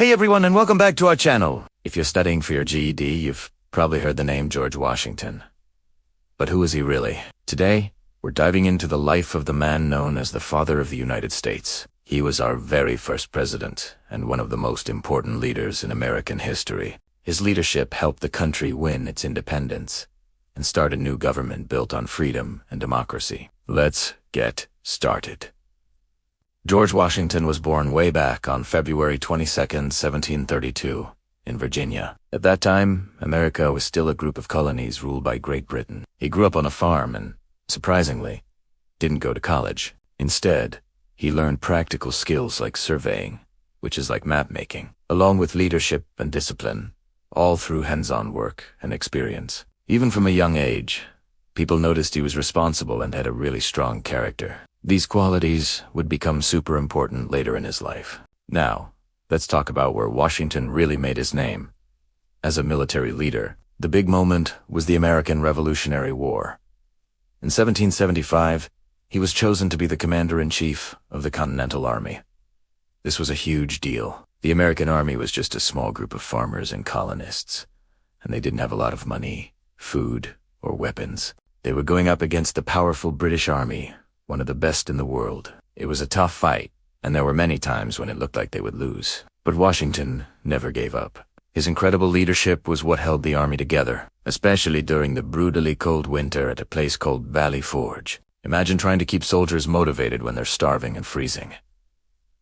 Hey everyone, and welcome back to our channel. If you're studying for your GED, you've probably heard the name George Washington. But who is he really? Today, we're diving into the life of the man known as the Father of the United States. He was our very first president, and one of the most important leaders in American history. His leadership helped the country win its independence and start a new government built on freedom and democracy. Let's get started. George Washington was born way back on February 22nd, 1732, in Virginia. At that time, America was still a group of colonies ruled by Great Britain. He grew up on a farm and, surprisingly, didn't go to college. Instead, he learned practical skills like surveying, which is like map making, along with leadership and discipline, all through hands-on work and experience. Even from a young age, people noticed he was responsible and had a really strong character. These qualities would become super important later in his life. Now, let's talk about where Washington really made his name. As a military leader, the big moment was the American Revolutionary War. In 1775, he was chosen to be the commander-in-chief of the Continental Army. This was a huge deal. The American army was just a small group of farmers and colonists, and they didn't have a lot of money, food, or weapons. They were going up against the powerful British Army, one of the best in the world. It was a tough fight, and there were many times when it looked like they would lose. But Washington never gave up. His incredible leadership was what held the army together, especially during the brutally cold winter at a place called Valley Forge. Imagine trying to keep soldiers motivated when they're starving and freezing.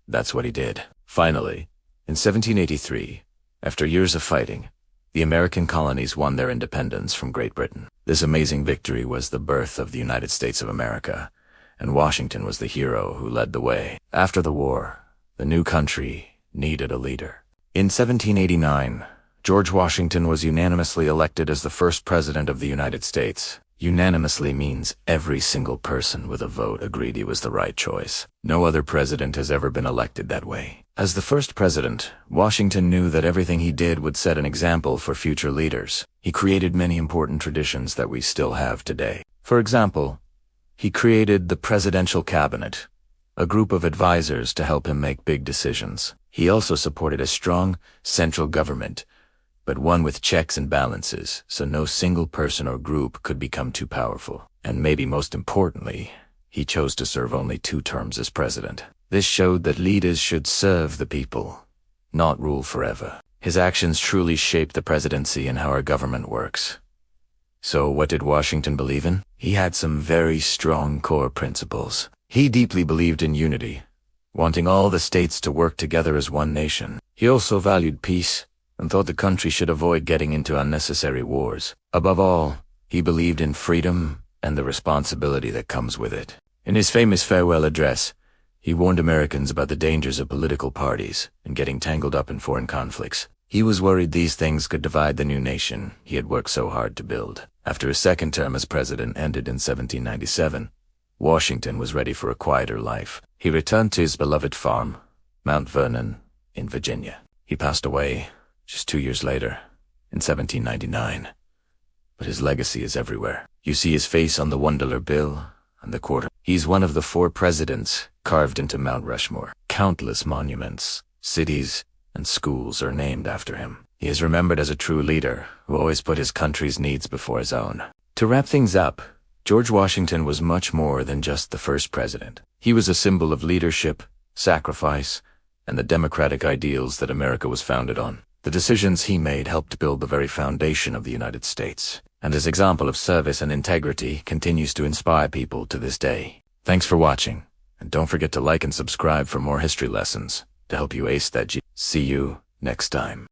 That's what he did. Finally, in 1783, after years of fighting, the American colonies won their independence from Great Britain. This amazing victory was the birth of the United States of America, and Washington was the hero who led the way. After the war, the new country needed a leader. In 1789, George Washington was unanimously elected as the first president of the United States. Unanimously means every single person with a vote agreed he was the right choice. No other president has ever been elected that way. As the first president, Washington knew that everything he did would set an example for future leaders. He created many important traditions that we still have today. For example, he created the Presidential Cabinet, a group of advisors to help him make big decisions. He also supported a strong central government, but one with checks and balances, so no single person or group could become too powerful. And maybe most importantly, he chose to serve only 2 terms as president. This showed that leaders should serve the people, not rule forever. His actions truly shaped the presidency and how our government works. So what did Washington believe in? He had some very strong core principles. He deeply believed in unity, wanting all the states to work together as one nation. He also valued peace and thought the country should avoid getting into unnecessary wars. Above all, he believed in freedom and the responsibility that comes with it. In his famous farewell address, he warned Americans about the dangers of political parties and getting tangled up in foreign conflicts. He was worried these things could divide the new nation he had worked so hard to build. After his second term as president ended in 1797, Washington was ready for a quieter life. He returned to his beloved farm, Mount Vernon, in Virginia. He passed away just 2 years later, in 1799. But his legacy is everywhere. You see his face on the $1 bill and the quarter. He's one of the 4 presidents carved into Mount Rushmore. Countless monuments, cities, and schools are named after him. He is remembered as a true leader who always put his country's needs before his own. To wrap things up, George Washington was much more than just the first president. He was a symbol of leadership, sacrifice, and the democratic ideals that America was founded on. The decisions he made helped build the very foundation of the United States, and his example of service and integrity continues to inspire people to this day. Thanks for watching, and don't forget to like and subscribe for more history lessons to help you ace that See you next time.